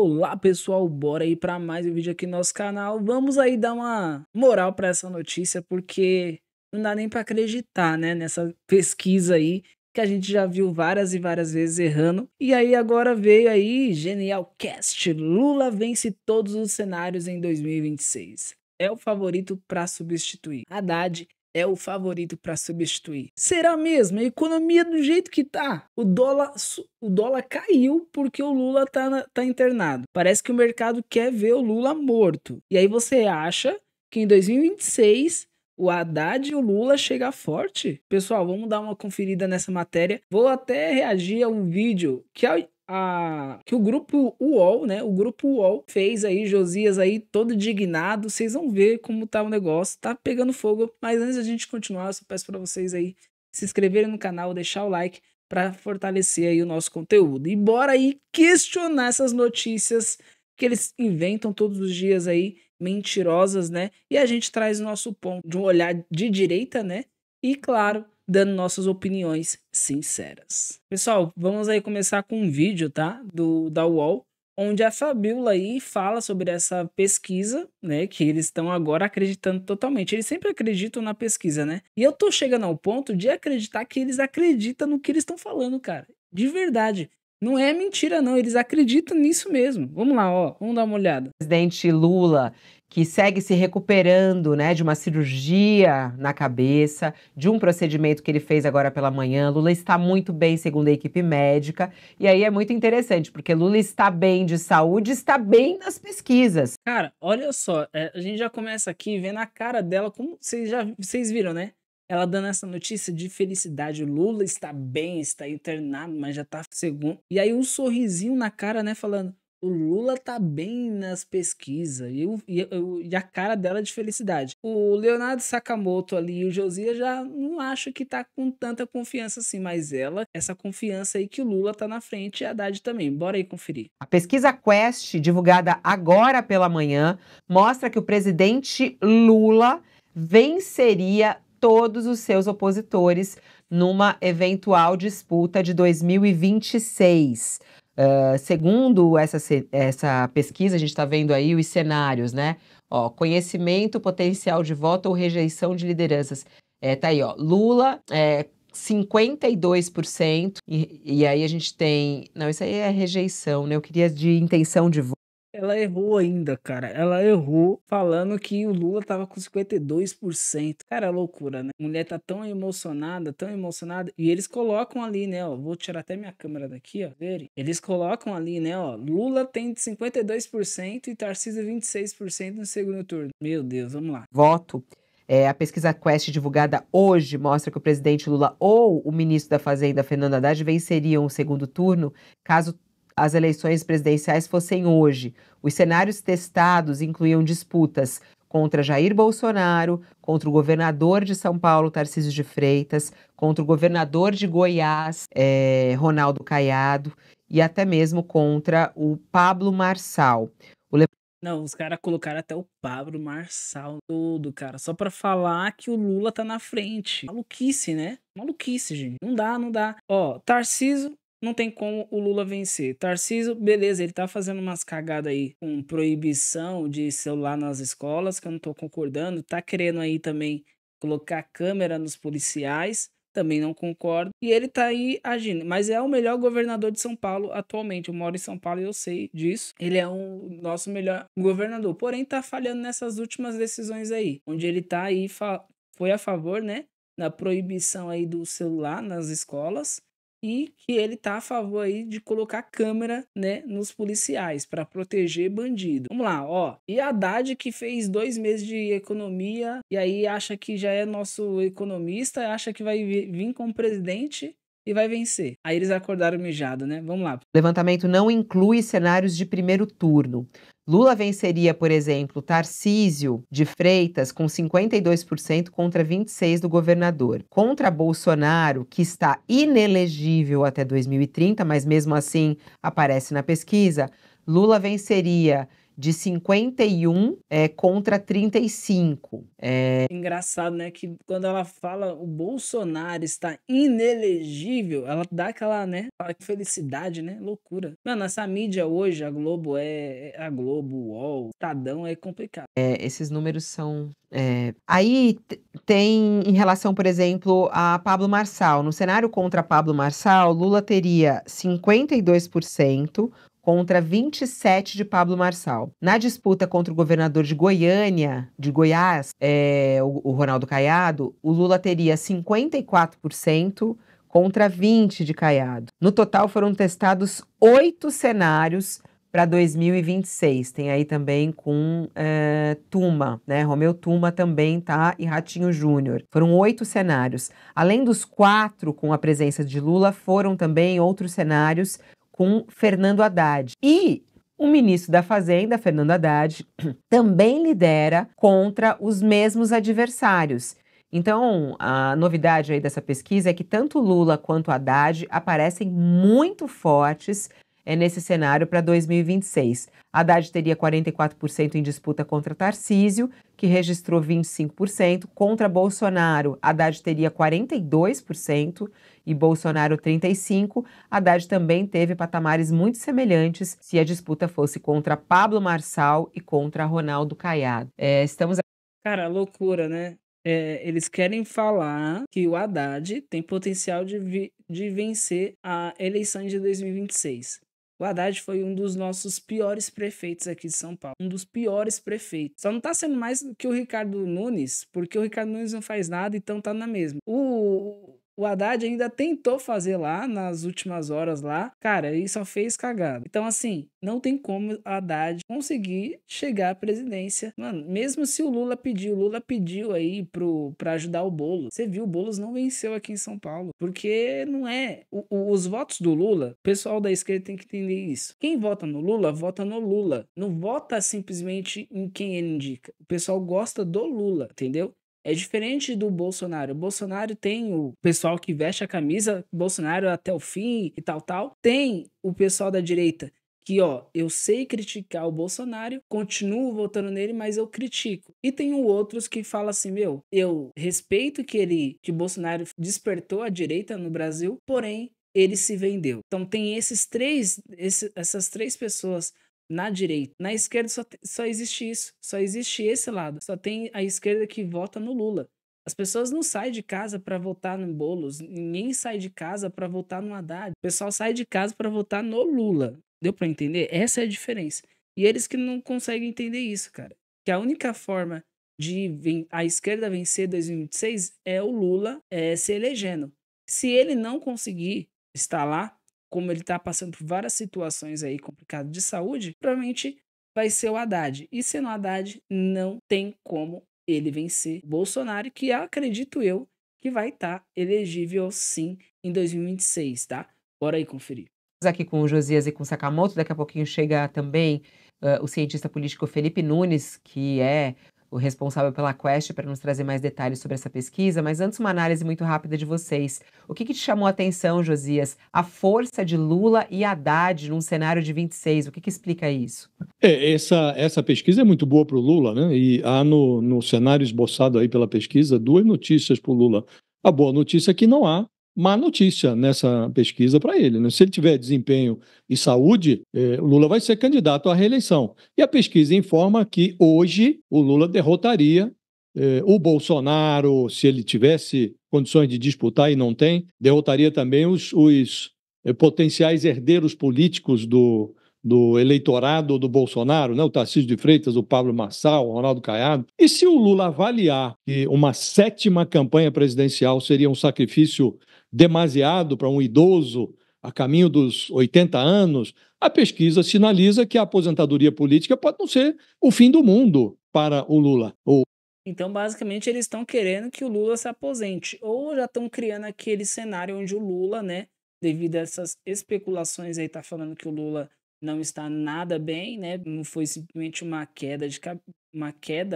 Olá pessoal, bora aí para mais um vídeo aqui no nosso canal. Vamos aí dar uma moral para essa notícia, porque não dá nem para acreditar, né, nessa pesquisa aí que a gente já viu várias e várias vezes errando. E aí agora veio aí Genial Cast, Lula vence todos os cenários em 2026. É o favorito para substituir Haddad. É o favorito para substituir. Será mesmo? A economia do jeito que tá? O dólar caiu porque o Lula tá internado. Parece que o mercado quer ver o Lula morto. E aí você acha que em 2026 o Haddad e o Lula chegam forte? Pessoal, vamos dar uma conferida nessa matéria. Vou até reagir a um vídeo que o grupo UOL, né? O grupo UOL fez aí, Josias aí todo indignado. Vocês vão ver como tá o negócio, tá pegando fogo. Mas antes da gente continuar, eu só peço para vocês aí se inscreverem no canal, deixar o like para fortalecer aí o nosso conteúdo. E bora aí questionar essas notícias que eles inventam todos os dias aí, mentirosas, né? E a gente traz o nosso ponto de um olhar de direita, né? E claro, dando nossas opiniões sinceras. Pessoal, vamos aí começar com um vídeo, tá? Da UOL, onde a Fabiola aí fala sobre essa pesquisa, né? Que eles estão agora acreditando totalmente. Eles sempre acreditam na pesquisa, né? E eu tô chegando ao ponto de acreditar que eles acreditam no que eles estão falando, cara. De verdade. Não é mentira, não. Eles acreditam nisso mesmo. Vamos lá, ó. Vamos dar uma olhada. Presidente Lula, que segue se recuperando, né, de uma cirurgia na cabeça, de um procedimento que ele fez agora pela manhã. Lula está muito bem, segundo a equipe médica. E aí é muito interessante, porque Lula está bem de saúde, está bem nas pesquisas. Cara, olha só. A gente já começa aqui vendo a cara dela, como vocês viram, né? Ela dando essa notícia de felicidade. O Lula está bem, está internado, mas já tá segundo. E aí um sorrisinho na cara, né? Falando, o Lula tá bem nas pesquisas. E a cara dela de felicidade. O Leonardo Sakamoto ali e o Josias já não acho que tá com tanta confiança assim. Mas essa confiança aí que o Lula tá na frente e a Haddad também. Bora aí conferir. A pesquisa Quest, divulgada agora pela manhã, mostra que o presidente Lula venceria todos os seus opositores numa eventual disputa de 2026. Segundo essa pesquisa, a gente está vendo aí os cenários, né? Ó, conhecimento, potencial de voto ou rejeição de lideranças. Tá aí, ó, Lula, 52%, e aí a gente tem... Não, isso aí é rejeição, né? Eu queria de intenção de voto. Ela errou ainda, cara. Ela errou falando que o Lula tava com 52%. Cara, é loucura, né? A mulher tá tão emocionada, e eles colocam ali, né, ó, vou tirar até minha câmera daqui, ó, verem? Eles colocam ali, né, ó, Lula tem 52% e Tarcísio 26% no segundo turno. Meu Deus, vamos lá. Voto. A pesquisa Quest divulgada hoje mostra que o presidente Lula ou o ministro da Fazenda, Fernando Haddad, venceriam o segundo turno caso as eleições presidenciais fossem hoje. Os cenários testados incluíam disputas contra Jair Bolsonaro, contra o governador de São Paulo, Tarcísio de Freitas, contra o governador de Goiás, Ronaldo Caiado, e até mesmo contra o Pablo Marçal. Não, os caras colocaram até o Pablo Marçal todo, cara, só pra falar que o Lula tá na frente. Maluquice, né? Maluquice, gente. Não dá, não dá. Ó, Tarcísio, não tem como o Lula vencer. Tarcísio, beleza, ele tá fazendo umas cagadas aí com proibição de celular nas escolas, que eu não tô concordando. Tá querendo aí também colocar câmera nos policiais. Também não concordo. E ele tá aí agindo. Mas é o melhor governador de São Paulo atualmente. Eu moro em São Paulo e eu sei disso. Ele é o nosso melhor governador. Porém, tá falhando nessas últimas decisões aí. Onde ele tá aí, foi a favor, né? Na proibição aí do celular nas escolas. E que ele tá a favor aí de colocar câmera, né, nos policiais para proteger bandido. Vamos lá, ó. E a Haddad, que fez 2 meses de economia e aí acha que já é nosso economista, acha que vai vir como presidente e vai vencer. Aí eles acordaram mijado, né? Vamos lá. O levantamento não inclui cenários de primeiro turno. Lula venceria, por exemplo, Tarcísio de Freitas com 52% contra 26% do governador. Contra Bolsonaro, que está inelegível até 2030, mas mesmo assim aparece na pesquisa, Lula venceria de 51 contra 35. Engraçado, né, que quando ela fala o Bolsonaro está inelegível, ela dá aquela, né, fala que felicidade, né, loucura. Mano, essa mídia hoje, a Globo a Globo, o UOL, Estadão, é complicado. Esses números são... Aí tem em relação, por exemplo, a Pablo Marçal. No cenário contra Pablo Marçal, Lula teria 52% contra 27% de Pablo Marçal. Na disputa contra o governador de Goiânia, de Goiás, o Ronaldo Caiado, o Lula teria 54% contra 20% de Caiado. No total, foram testados 8 cenários para 2026. Tem aí também com Tuma, né? Romeu Tuma também tá, e Ratinho Júnior. Foram 8 cenários. Além dos 4 com a presença de Lula, foram também outros cenários com Fernando Haddad. E o ministro da Fazenda, Fernando Haddad, também lidera contra os mesmos adversários. Então, a novidade aí dessa pesquisa é que tanto Lula quanto Haddad aparecem muito fortes nesse cenário para 2026. Haddad teria 44% em disputa contra Tarcísio, que registrou 25%. Contra Bolsonaro, Haddad teria 42% e Bolsonaro 35%. Haddad também teve patamares muito semelhantes se a disputa fosse contra Pablo Marçal e contra Ronaldo Caiado. Cara, loucura, né? Eles querem falar que o Haddad tem potencial de vencer a eleição de 2026. O Haddad foi um dos nossos piores prefeitos aqui de São Paulo. Um dos piores prefeitos. Só não tá sendo mais do que o Ricardo Nunes, porque o Ricardo Nunes não faz nada, então tá na mesma. O Haddad ainda tentou fazer lá, nas últimas horas lá, cara, e só fez cagada. Então, assim, não tem como o Haddad conseguir chegar à presidência. Mano, mesmo se o Lula pediu aí pra ajudar o Boulos. Você viu, o Boulos não venceu aqui em São Paulo, porque não é... os votos do Lula, o pessoal da esquerda tem que entender isso. Quem vota no Lula, vota no Lula. Não vota simplesmente em quem ele indica. O pessoal gosta do Lula, entendeu? É diferente do Bolsonaro. O Bolsonaro tem o pessoal que veste a camisa Bolsonaro até o fim e tal. Tem o pessoal da direita que, ó, eu sei criticar o Bolsonaro, continuo votando nele, mas eu critico. E tem outros que falam assim, meu, eu respeito que o Bolsonaro despertou a direita no Brasil, porém, ele se vendeu. Então tem essas três pessoas na direita. Na esquerda só existe isso. Só existe esse lado. Só tem a esquerda que vota no Lula. As pessoas não saem de casa para votar no Boulos. Ninguém sai de casa para votar no Haddad. O pessoal sai de casa para votar no Lula. Deu para entender? Essa é a diferença. E eles que não conseguem entender isso, cara. Que a única forma de a esquerda vencer 2026 é o Lula se elegendo. Se ele não conseguir estar lá, como ele tá passando por várias situações aí complicadas de saúde, provavelmente vai ser o Haddad. E sendo o Haddad, não tem como ele vencer Bolsonaro, que acredito eu que vai estar elegível sim em 2026, tá? Bora aí conferir. Aqui com o Josias e com o Sakamoto, daqui a pouquinho chega também o cientista político Felipe Nunes, que é o responsável pela Quest, para nos trazer mais detalhes sobre essa pesquisa, mas antes uma análise muito rápida de vocês. O que te chamou a atenção, Josias? A força de Lula e Haddad num cenário de 26, o que explica isso? Essa pesquisa é muito boa para o Lula, né? E há no cenário esboçado aí pela pesquisa 2 notícias para o Lula. A boa notícia é que não há má notícia nessa pesquisa para ele, né? Se ele tiver desempenho e saúde, o Lula vai ser candidato à reeleição. E a pesquisa informa que hoje o Lula derrotaria o Bolsonaro, se ele tivesse condições de disputar e não tem, derrotaria também os potenciais herdeiros políticos do eleitorado do Bolsonaro, né? O Tarcísio de Freitas, o Pablo Marçal, o Ronaldo Caiado. E se o Lula avaliar que uma 7ª campanha presidencial seria um sacrifício demasiado para um idoso a caminho dos 80 anos, a pesquisa sinaliza que a aposentadoria política pode não ser o fim do mundo para o Lula. Então, basicamente, eles estão querendo que o Lula se aposente, ou já estão criando aquele cenário onde o Lula, né, devido a essas especulações aí, tá falando que o Lula não está nada bem, né, não foi simplesmente uma queda,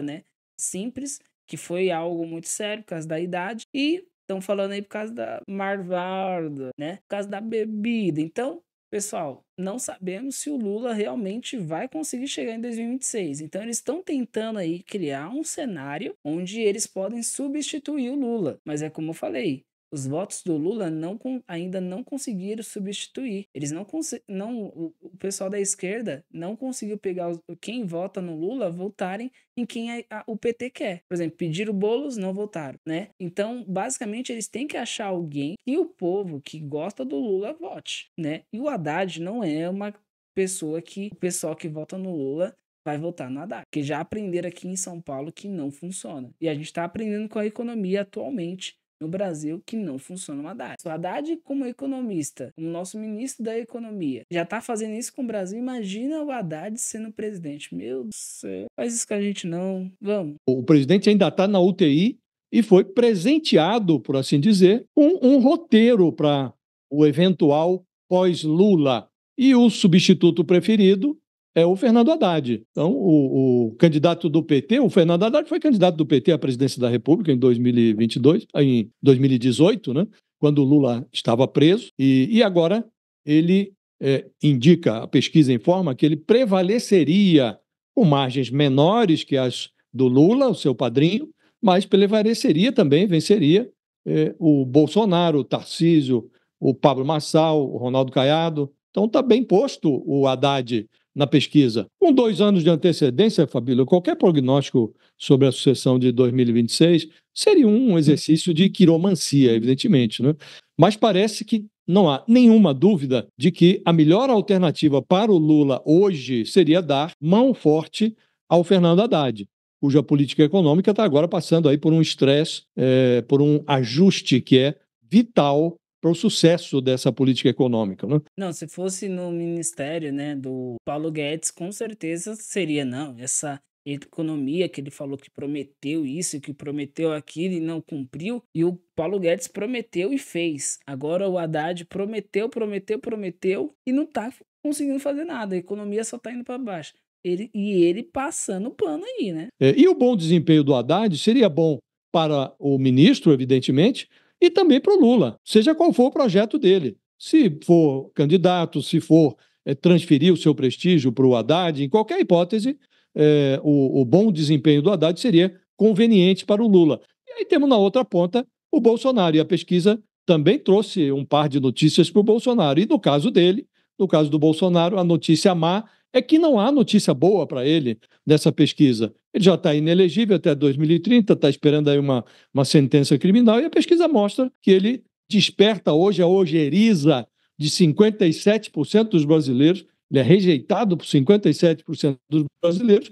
né, simples, que foi algo muito sério por causa da idade, e estão falando aí por causa da marvada, né, por causa da bebida. Então, pessoal, não sabemos se o Lula realmente vai conseguir chegar em 2026. Então eles estão tentando aí criar um cenário onde eles podem substituir o Lula. Mas é como eu falei, os votos do Lula ainda não conseguiram substituir. Eles o pessoal da esquerda não conseguiu pegar quem vota no Lula votarem em quem o PT quer. Por exemplo, pediram Boulos, não votaram, né? Então, basicamente, eles têm que achar alguém que o povo que gosta do Lula vote, né? E o Haddad não é uma pessoa que o pessoal que vota no Lula vai votar no Haddad, porque já aprenderam aqui em São Paulo que não funciona. E a gente está aprendendo com a economia atualmente no Brasil que não funciona o Haddad. O Haddad, como economista, como nosso ministro da Economia, já tá fazendo isso com o Brasil. Imagina o Haddad sendo presidente. Meu Deus do céu. Faz isso com a gente não. Vamos. O presidente ainda está na UTI e foi presenteado, por assim dizer, com um roteiro para o eventual pós-Lula. E o substituto preferido é o Fernando Haddad. Então, o candidato do PT, o Fernando Haddad foi candidato do PT à presidência da República em 2022, em 2018, né, quando o Lula estava preso, e agora ele indica, a pesquisa informa que ele prevaleceria com margens menores que as do Lula, o seu padrinho, mas prevaleceria também, venceria o Bolsonaro, o Tarcísio, o Pablo Marçal, o Ronaldo Caiado. Então está bem posto o Haddad na pesquisa. Com 2 anos de antecedência, Fabílio, qualquer prognóstico sobre a sucessão de 2026 seria um exercício de quiromancia, evidentemente, né? Mas parece que não há nenhuma dúvida de que a melhor alternativa para o Lula hoje seria dar mão forte ao Fernando Haddad, cuja política econômica está agora passando aí por um estresse, por um ajuste que é vital para o sucesso dessa política econômica, né? Não, se fosse no ministério, né, do Paulo Guedes, com certeza seria, não, essa economia que ele falou que prometeu isso, que prometeu aquilo e não cumpriu, e o Paulo Guedes prometeu e fez. Agora o Haddad prometeu e não tá conseguindo fazer nada, a economia só tá indo para baixo. Ele passando o pano aí, né? E o bom desempenho do Haddad seria bom para o ministro, evidentemente, e também para o Lula, seja qual for o projeto dele. Se for candidato, se for transferir o seu prestígio para o Haddad, em qualquer hipótese, o bom desempenho do Haddad seria conveniente para o Lula. E aí temos na outra ponta o Bolsonaro, e a pesquisa também trouxe um par de notícias para o Bolsonaro. E no caso dele, no caso do Bolsonaro, a notícia má é que não há notícia boa para ele nessa pesquisa. Ele já está inelegível até 2030, está esperando aí uma sentença criminal, e a pesquisa mostra que ele desperta hoje a ojeriza de 57% dos brasileiros, ele é rejeitado por 57% dos brasileiros.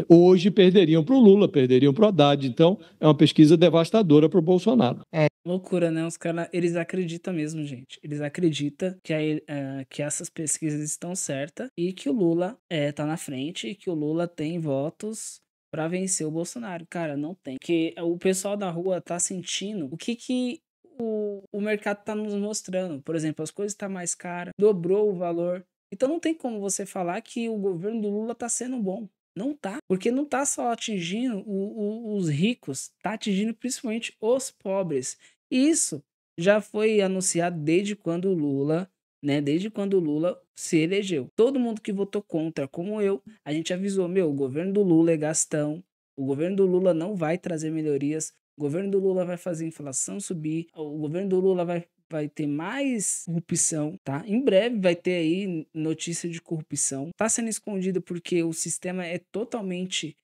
Hoje perderiam para o Lula, perderiam para o Haddad. Então, é uma pesquisa devastadora para o Bolsonaro. Loucura, né? Os caras, eles acreditam mesmo, gente. Eles acreditam que essas pesquisas estão certas e que o Lula tá na frente e que o Lula tem votos pra vencer o Bolsonaro. Cara, não tem. Porque o pessoal da rua tá sentindo o que o mercado tá nos mostrando. Por exemplo, as coisas tá mais caras, dobrou o valor. Então não tem como você falar que o governo do Lula tá sendo bom. Não tá, porque não tá só atingindo os ricos, tá atingindo principalmente os pobres. E isso já foi anunciado desde quando o Lula, né? Desde quando o Lula se elegeu. Todo mundo que votou contra, como eu, a gente avisou, o governo do Lula é gastão, o governo do Lula não vai trazer melhorias, o governo do Lula vai fazer a inflação subir, o governo do Lula vai ter mais corrupção, tá? Em breve vai ter aí notícia de corrupção. Tá sendo escondido porque o sistema é totalmente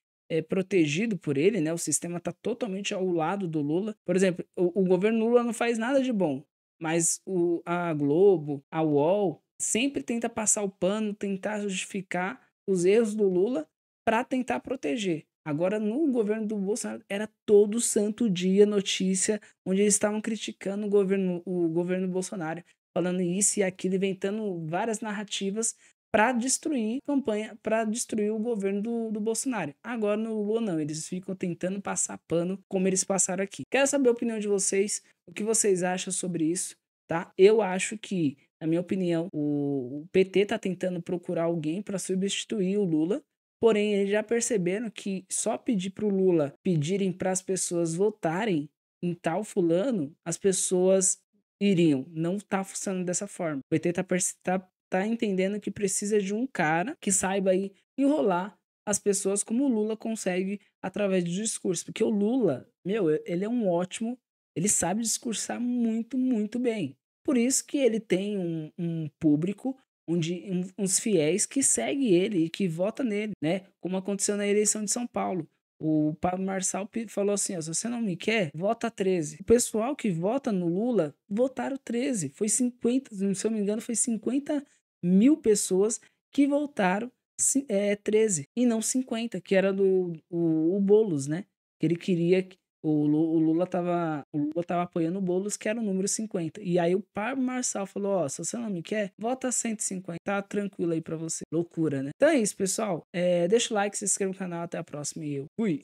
protegido por ele, né? O sistema tá totalmente ao lado do Lula. Por exemplo, o governo Lula não faz nada de bom, mas a Globo, a UOL, sempre tenta passar o pano, tentar justificar os erros do Lula para tentar proteger. Agora, no governo do Bolsonaro, era todo santo dia notícia onde eles estavam criticando o governo Bolsonaro, falando isso e aquilo, inventando várias narrativas para destruir a campanha, para destruir o governo do Bolsonaro. Agora, no Lula, não, eles ficam tentando passar pano como eles passaram aqui. Quero saber a opinião de vocês, o que vocês acham sobre isso, tá? Eu acho que, na minha opinião, o PT tá tentando procurar alguém para substituir o Lula. Porém, eles já perceberam que só pedir para o Lula pedirem para as pessoas votarem em tal fulano, as pessoas iriam. Não tá funcionando dessa forma. O PT tá entendendo que precisa de um cara que saiba aí enrolar as pessoas como o Lula consegue através do discurso. Porque o Lula, ele é um ótimo, ele sabe discursar muito, muito bem. Por isso que ele tem um público, uns fiéis que seguem ele e que votam nele, né? Como aconteceu na eleição de São Paulo. O Pablo Marçal falou assim: ó, se você não me quer, vota 13. O pessoal que vota no Lula votaram 13. Foi 50, se eu não me engano, foi 50 mil pessoas que votaram 13 e não 50, que era o Boulos, né? Que ele queria que o Lula tava apoiando o Boulos, que era o número 50. E aí o Pablo Marçal falou: ó, se você não me quer, vota 150. Tá tranquilo aí pra você. Loucura, né? Então é isso, pessoal. Deixa o like, se inscreva no canal. Até a próxima e eu fui.